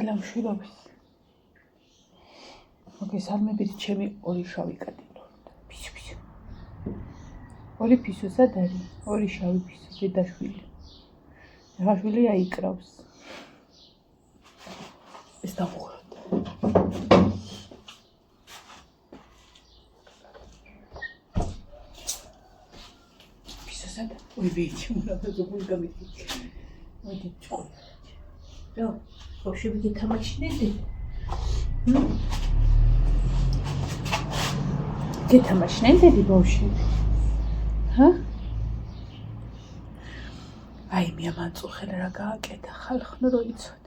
დილა მშვიდობის. მოგესალმებით ჩემი ორი შავი კატინო. Ფისო. ორი ფისო სად არის? ორი შავი ფისო დედაშვილი. დედაშვილი აიკრავს. ეს დავუღოთ. ფისო სად? ოი ვიჩი, უნდა ზოგული გამიდი. მოდი ჭო. რა, ბავშვები გეთამაშნედი? გეთამაშნედი ბავშვები? ჰა? აი მე ამაწუხել რა გააკეთა ხალხნო რო იცოდეთ.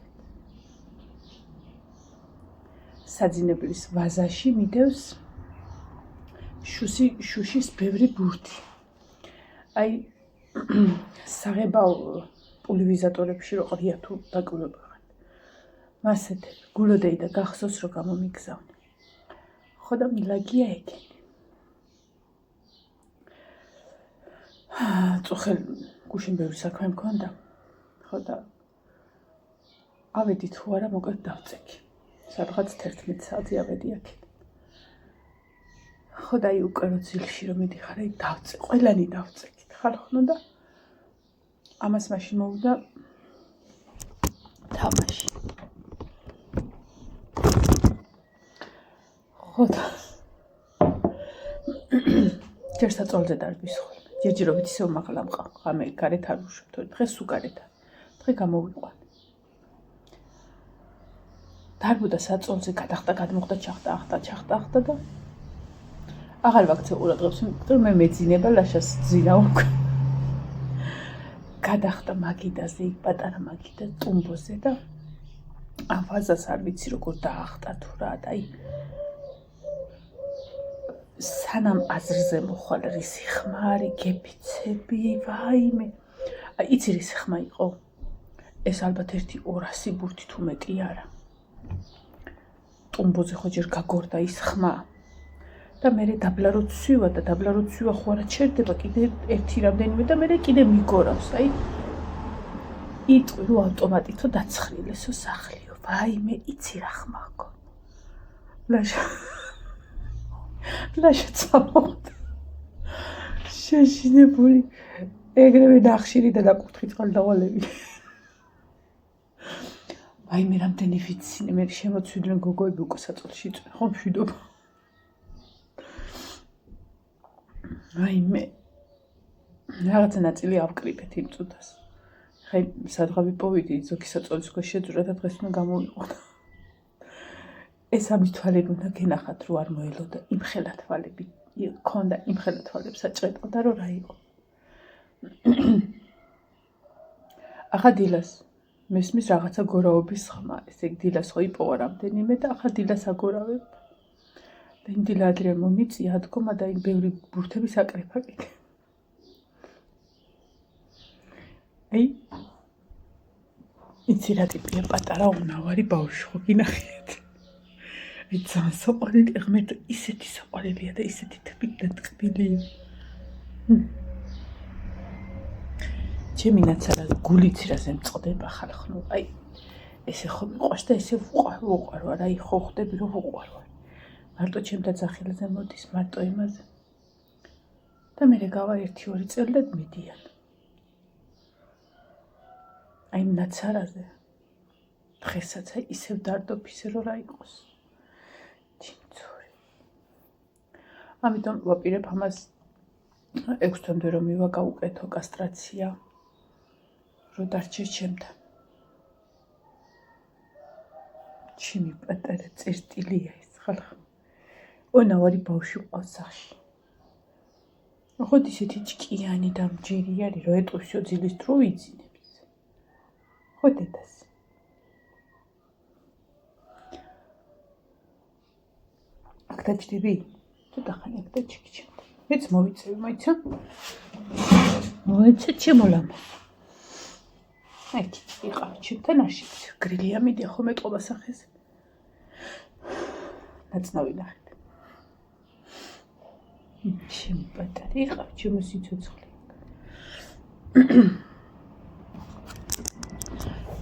საძინებლის ვაზაში მიდევს შუშის ბევრი ბურთი. აი საღებავ პულივიზატორებში რო ყრია თუ დაკვრებიღან. მასეთ გულოდეი და გახსოვს რომ გამომიგზავნე. ხო და მილაგია ეგენი. წუხელ გუშინ ბევრი საქმე მქონდა. ხო და ავედი თუ არა მოკლედ დავწექი. სადღაც 11 საათზე ავედი აქეთ. ხო და აი უკვე რო ძილში რომ მიდიხარ, აი დავწე, ყველანი დავწექით ხალხნო და ამას მაშინ მოვიდა თამაში. ხო და ჯერ საწოლზე დარბის ხოლმე. ჯერჯერობით ისევ მაღლა მყავ. ღამე გარეთ არ ვუშვებ, თორე დღეს სულ გარეთ. დღე გამოვიყვანე. დარბოდა საწოლზე, გადახტა, გადმოხდა, ჩახტა და აღარ ვაქცე ყურადღებს, იმიტომ მე მეძინება ლაშას ძინა უკვე. გადახტა მაგიდაზე, იქ პატარა მაგიდა ტუმბოზე და ამ ფაზას არ ვიცი როგორ დაახტა თუ რა და აი სანამ აზრზე მოხვალ რისი ხმა არის გეფიცები, ვაიმე. აი იცი რისი ხმა იყო? ეს ალბათ 1-200 ბურთი თუ მეტი არა. ტუმბოზე ხო ჯერ გაგორდა ის ხმა. და მე დაბლა რო ცვივა და დაბლა რო ცვივა ხო არა ჩერდება კიდე ერთი რამდენიმე და მე კიდე მიგორავს. აი იტყვი რომ ავტომატითო დაცხრილესო სახლიო. ვაიმე, იცი რა ხმა ხო? ლაშა წამოხდა. შეშინებული ეგრევე ნახშირი და დაკურთხი წყალდავალები. აი მე რამდენი ვიცინე, მე შემოცვიდნენ გოგოები უკვე საწოლში იწვენ, ხო მშვიდობა. აი მე რაღაცა ნაწილი ავკრიფეთ იმ წუთას. ხე სადღა ვიპოვიდი ზოგი საწოლის ქვეშ შეძურა და დღეს უნდა გამოვიყვანო. ეს ამის თვალები უნდა გენახათ რომ არ მოელოდა იმხელა თვალები. ქონდა იმხელა თვალებს საჭრეტყდა რომ რა იყო. ახლა დილას მესმის რაღაცა გორაობის ხმა. ესე იგი დილას ხო იპოვა რამდენიმე და ახლა დილას აგორავებ. და იმ დილა ადრე მომიწია ადგომა და იმ ბევრი ბურთების აკრეფა კიდე. აი იცი რა ტიპია პატარა უნავარი ბავშვი ხო გინახიათ. აი ძალიან საყვარელი ღმერთ ისეთი საყვარელია და ისეთი თბილი და ტკბილია. ჩემი ნაცადა გულიც რაზე მწყდება ხალხნო. აი ესე ხო მიყვარს და ესე ვუყვარო არა აი ხო ხვდები რომ ვუყვარო. მარტო ჩემთან ძახილზე მოდის, მარტო იმაზე. და მე გავა 1-2 წელი და მიდიან. აი ნაცარაზე დღესაც აი ისევ დარდობ ისე რომ რა იყოს. ამიტომ ვაპირებ ამას 6 თვემდე რომ მივა გავუკეთო კასტრაცია რომ დარჩეს ჩემთან. ჩემი პატარა წერტილია ეს ხალხი. ონავარი ბავშვი ყავს სახში. ხო ისეთი ჭკიანი და მჯერი არის რომ ეტყვისო ძილის დრო ვიძინებს. ხო დედას. აქ დაჭდები? თუ დახანი აქ დაჭიქი ჩემთან. მეც მოვიწევი, მოიცა? მოიცა ჩემოლამა. აი, იყავ ჩემთან არ შეგწევ. გრილია მიდია ხო მეტყობა სახეზე. ნაცნავი ნახეთ. ჩემი პატარა იყავ ჩემო სიცოცხლე.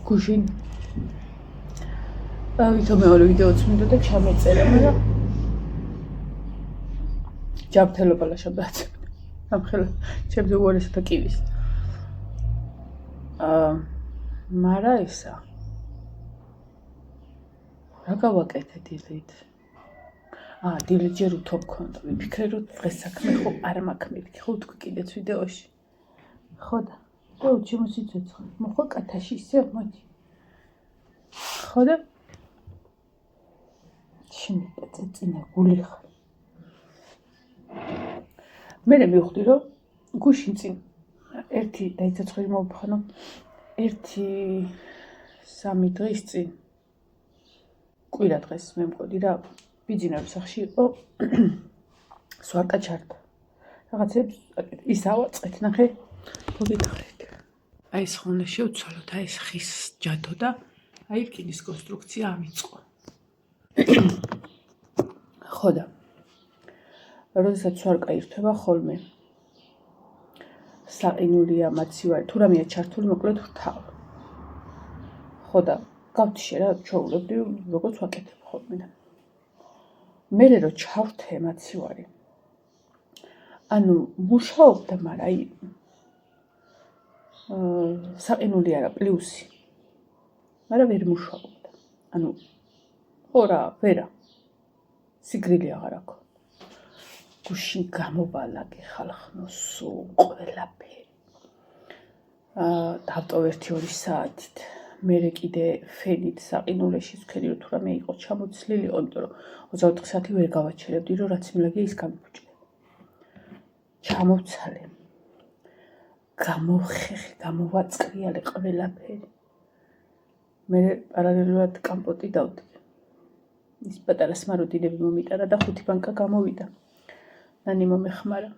გუშინ ვითომ მეორე ვიდეოც მინდოდა ჩამეწერა, მაგრამ ჯანმრთელობა ლაშაბაც. ამხელა ჩემზე უარესთა კივის. მარა ისა. რა გავაკეთე დილით? დილით ჯერ უთო მქონდა. ვიფიქრე რომ დღეს საქმე ხო არ მაქვს მეთქი, ხო თქვი კიდეც ვიდეოში. ხო და ჩემოსიცოცხლე. მოხო კათაში ისე მოდი. ხო და შემიწე წინა გული ხარ. მე მივხვდი რომ გუშინ წინ ერთი დაიცოცხლე მოვხანო 1-3 დღის წინ კვირა დღეს მე მყოდი რა ბიძინების სახში იყო სვარკა ჩარდა რაღაცებს ის ავაწყეთ ნახე მოგიტყრეთ აი ეს ხოლმე შევცვალოთ აი ეს ხის ჯადო და აი რკინის კონსტრუქცია ამიწყო ხო და როდესაც სვარკა ირთვება ხოლმე საყინულია მაცივარი თუ რამეა ჩართული მოკლედ ვრთავ ხო და გავთიშე რა ჩაულებდი როგორც ვაკეთებ ხოლმე და მე რო ჩავრთე მაცივარი ანუ მუშაობდა მაგრამ აი საყინული არა პლუსი მაგრამ ვერ მუშაობდა ანუ ხო რა ვერა სიგრილი აღარ აქვს გუშინ გამოვალაგე ხალხნო სულ ყველაფერი დავტოვე 1-2 საათით მერე კიდე ფენით საყინულეში ვქენი რომ თუ რამე იყო ჩამოცლილი იყო იმიტომ რომ 24 საათი ვერ გავაჩერებდი რომ რაც მილაგია ის გამიფუჭდა ჩამოვცალე გამოვხეხე გამოვაწყრიალე ყველაფერი მე პარალელურად კამპოტი დავდგე ის პატარა სმაროდინები მომიტარა და 5 ბანკა გამოვიდა ნანი მომეხმარა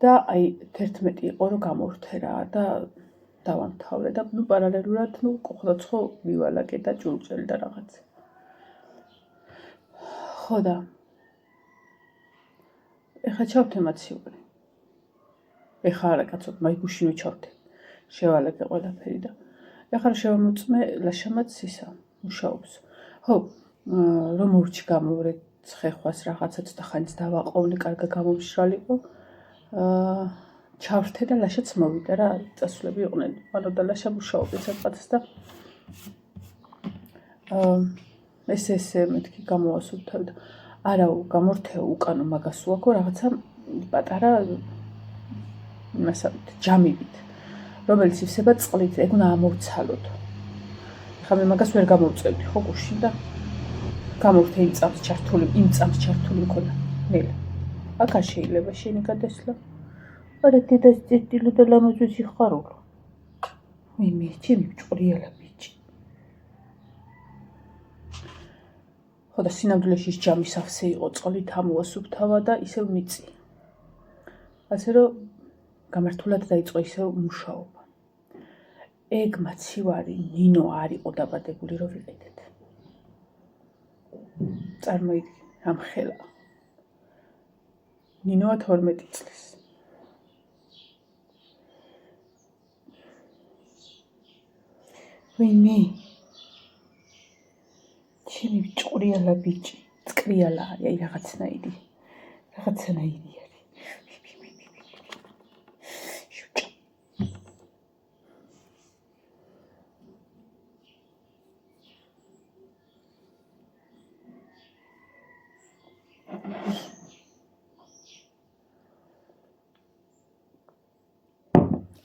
და აი 11 იყო რომ გამორთე რა და დავამთავრე და ნუ პარალელურად ნუ ყოხლოცხო მივალაგე და ჭურჭელი და რაღაც ხო და ეხა ჩავთე მაცივარი ეხა არა კაცო მაი გუშინო ჩავთე შევალაგე ყველაფერი და ეხლა შევამოწმე ლაშამაც ისა მუშაობს ხო რომ მურჩი გამოვრე ცხეხვას რაღაცა ცოტა ხანს დავაყოვნე კარგა გამომშრალიყო ჩავრთე და ლაშაც მოვიდა რა წასვლები იყვნენ ანუ და ლაშა მუშაობენ სადღაც და ესე მეთქი გამოვასუფთავ და არაო გამორთეო უკანო მაგას უაქო რაღაცა პატარა მასავით ჯამივით რომელიც ივსება წყლით ეგ უნდა ამოვცალოთ ხა მე მაგას ვერ გამოვწევდი ხო გუშინ და გამორთე იმ წამს ჩართული მქონდა ნელა აქ არ შეიძლება შენი გადასვლა არა დედას წეტილო და ლამაზი სიხარულო მე ჩემი ჭყრიალა ბიჭი ხო და სინამდვილეში ჯამის ახსე იყო წყლით ამოვასუფთავა და ისევ მიწი ასე რომ გამართულად დაიწყო ისევ მუშაობა ეგ მაცივარი ნინო არ იყო დაბადებული რომ ვიყიდეთ წარმოიდგინე ამხელა ნინოა 12 წლის ვინმე ჩემი ჭყრიალა ბიჭი წკრიალა აი რაღაცნაირი არის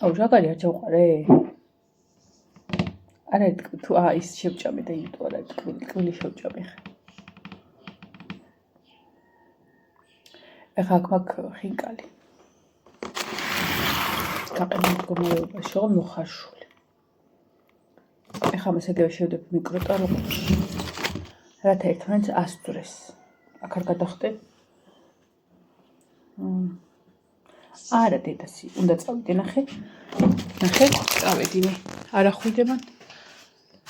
აუ ჟაგარი არ ჩავყარე არა თუ ის შევჭამე და იმიტომ არა ტკბილი შევჭამე ეხა აქ მაქვს ხინკალი გაყენე მდგომარეობაში ხო მოხარშული ეხა მასედევ შევდებ მიკროტალღოში რათა ერთმანეთს ასწრეს აქ არ გადახტე არა დედასი უნდა წავიდე ნახე წავედი მე არა ხვიდე მან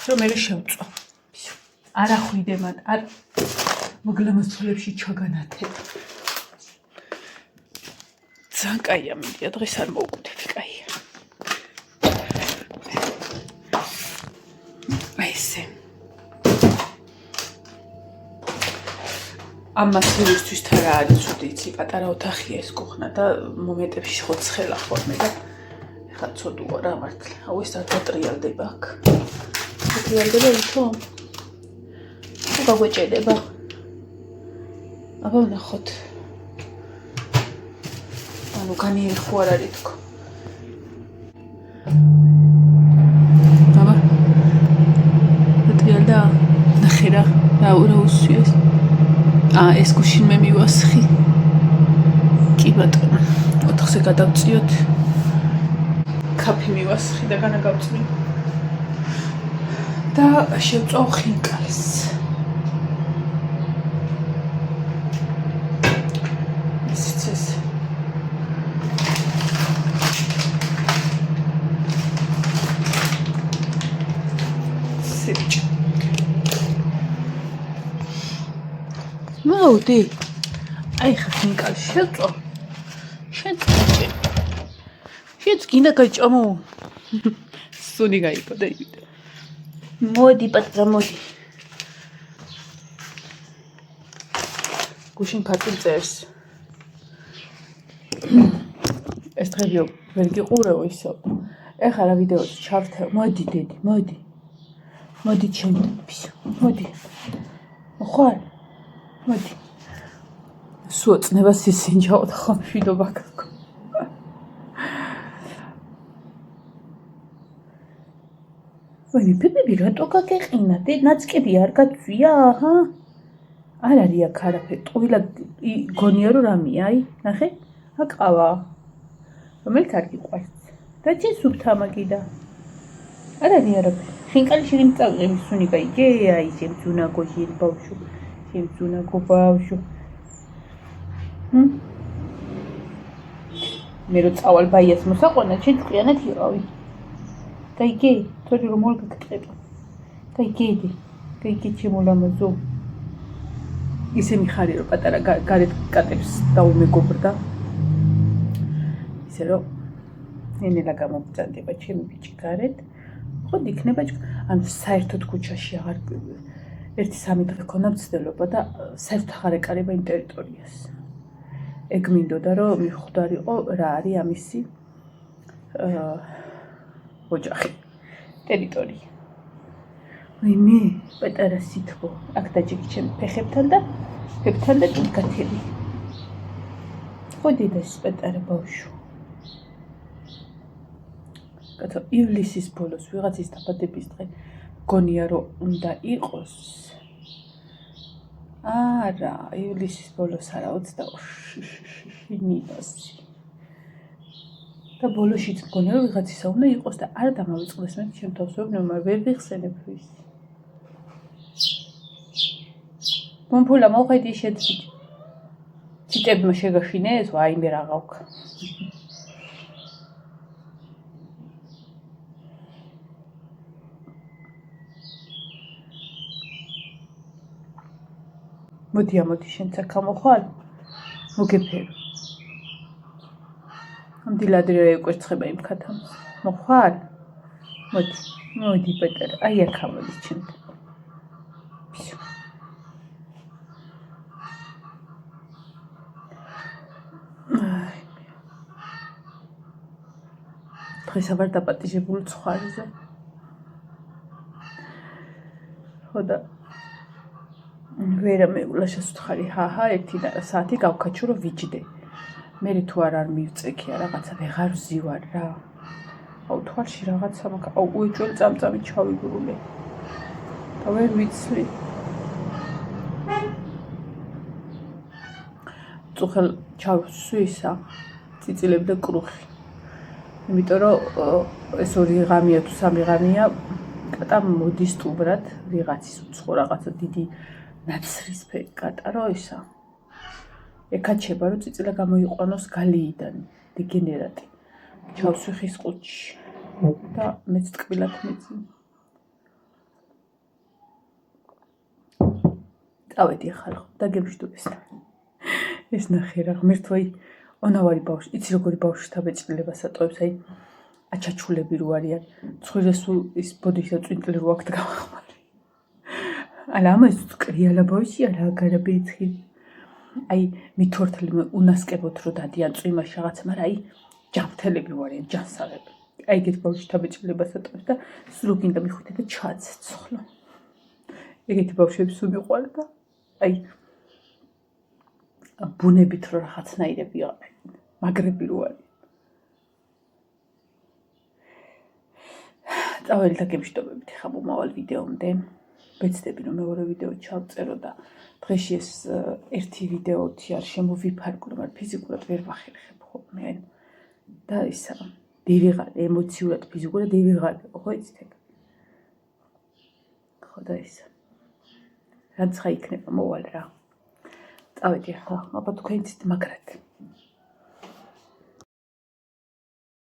რომ მე შევწვა არა ხვიდე მან არ მოგლამოსულებში ჩაგანათე ძალიან კაია მინდია დღეს არ მოვკვდები კაია ეს ამ მასივისთვის თან რა არის ცუდი იცი პატარა ოთახია ეს კუხნა და მომენტებში ხო ცხელა ხოლმე და ეხლა ცოდუა რა მართლა აუ ეს არ დატრიალდება აქ დატრიალდება ვითომ თუ გაგვეჭედება აბა ნახოთ ანუ განიერი ხო არ არის თქო აბა დატრიალდა ნახე რა უსვიეს ეს გუშინ მე მივასხი კი ბატონო ოთხზე გადავწიოთ კაფე მივასხი და განაგავწვი და შევწოვ ხინკალს ისიც სიჭ მოდი აი ხინკალს შევწოვ შეწყვეტ შეც გინდა გაჭამო სუნი გაიგო და ივიდა მოდი პატარა მოდი გუშინ ფატილ წერს ეს დღეებიო ვერ გიყურეო ისო ეხლა რა ვიდეოც ჩავთევ მოდი დედი მოდი ჩემი მოდი ხარ მოდი სულ წნებას ისინჯაოთ ხომ შვიდობა გაქო ვენი პიპები რატო გაგეყინა დე ნაცკები არ გაწვია აჰა არ არის აქ არაფერი ტყუილად გონია რომ რამე აი ნახე აკავა რომელიც არ გიყვარს და ჩი სუფთა მაგიდა არ არის არაფერი ხინკალი შეგიმ წავიღე სუნი გაიგე აი შემძუნა გოჟი ბავშვო შემძუნა გობავშვო მე რო წავალ ბაიას მოსაყვანა ჩი წყიანად იყავი გაიგე თორე რომ მოლ გაკეთება გაიგე ჩემოლამაზო ისე მიხარი რომ პატარა გარეთ კატებს დაუმეგობრდა ისე რომ ენელა გამომწანდება ჩემი ბიჭი გარეთ ხო იქნება ანუ საერთოდ ქუჩაში აღარ ერთი სამი დღე ქონა მცდელობა და საერთოდ აღარ ეკარება იმ ტერიტორიას ეგ მინდოდა რომ მიხვდარიყო რა არის ამისი ოჯახი ტერიტორია ვინმე პატარა სითბო აქ დაჭიქი ჩემ ფეხებთან და კითკათები ხოდი და ეს პატარა ბავშვო კაცო ივლისის ბოლოს ვიღაცის დაბადების დღე გონია რომ უნდა იყოს არა ივლისის ბოლოს არა 29-ში და ბოლოშიც მგონია რომ ვიღაცისა უნდა იყოს და არ დამავიწყდეს მე ჩემ თავს ვერ ვიხსენებ ვის მომფულა მოხედი შეძვით ციტებმა შეგაშინეს ვაი მე რა გავქ მოდი შენც აქ მოხვალ მოგეფერო ამდილადრე ეკვერცხება იმ ქათამს მოხვალ მოდი პატარა აი აქ ამოდი ჩემ დღეს აბარ დაპატიჟებული ცხვარზე ხოდა ვერა მეულაშას ვთხარი ჰაჰა ერთი საათი გავქაჩო რომ ვიჯდე მე თუ არ მივწექია რაღაცა ვეღარ ვზივარ რა აუ თვალში რაღაცა მაქვს აუ უეჭველი წამწამი ჩავიგრული და ვერ ვიცლი წუხელ ჩავსვისა წიწილები და კრუხი იმიტომ რომ ეს ორი ღამეა თუ სამი ღამეა კატა მოდის სტუბრად ვიღაცის უცხო რაღაცა დიდი ნაცრისფერი კატა რო ისა ეკაჩება რომ წიწილა გამოიყვანოს გალიიდან დეგენერატი ჩავსვი ხის ყუთში და მეც ტკბილად მეცი წავედი ახლა და გემშვიდობეს ეს ნახე რა ღმერთო აი ონავარი ბავშვი იცი როგორი ბავშვთა ბეჭდილებას ატოვებს აი აჩაჩულები რო არიან ცხვირეს ის ბოდიშა წვინტლი რო აქ დგამახმარი ალა ამას კრიალა ბავშვია რა გარაბეცხი აი მithorteli უნასკებოთ რო დადიან წვიმაში რაღაცა, მაგრამ აი ჯანმრთელები ვარიან, ჯანსაღები. აი ეგეთ ბავშვთა ბეჭდილებას ატყობს და სულ გინდა მიხვითე და ჩააცეცხლო. ეგეთი ბავშვები სულ მიყვარდა და აი ბუნებით რო რაღაცნაირები იყავენ, მაგრები რო არიან. წაველი და გემშვიდობებით ხა მომავალ ვიდეომდე. ვეცდები რომ მეორე ვიდეო ჩავწერო და დღეში ეს ერთი ვიდეოთი არ შემოვიფარგლო, მაგრამ ფიზიკურად ვერ ვახერხებ ხოლმე. და ისა დევიღალე, ემოციურად, ფიზიკურად დევიღალე, ხო იცით ეგ? ხო და ისა. რაც ხა იქნება მოვალ რა. წავედი ხა, აბა თქვენც მაგრად.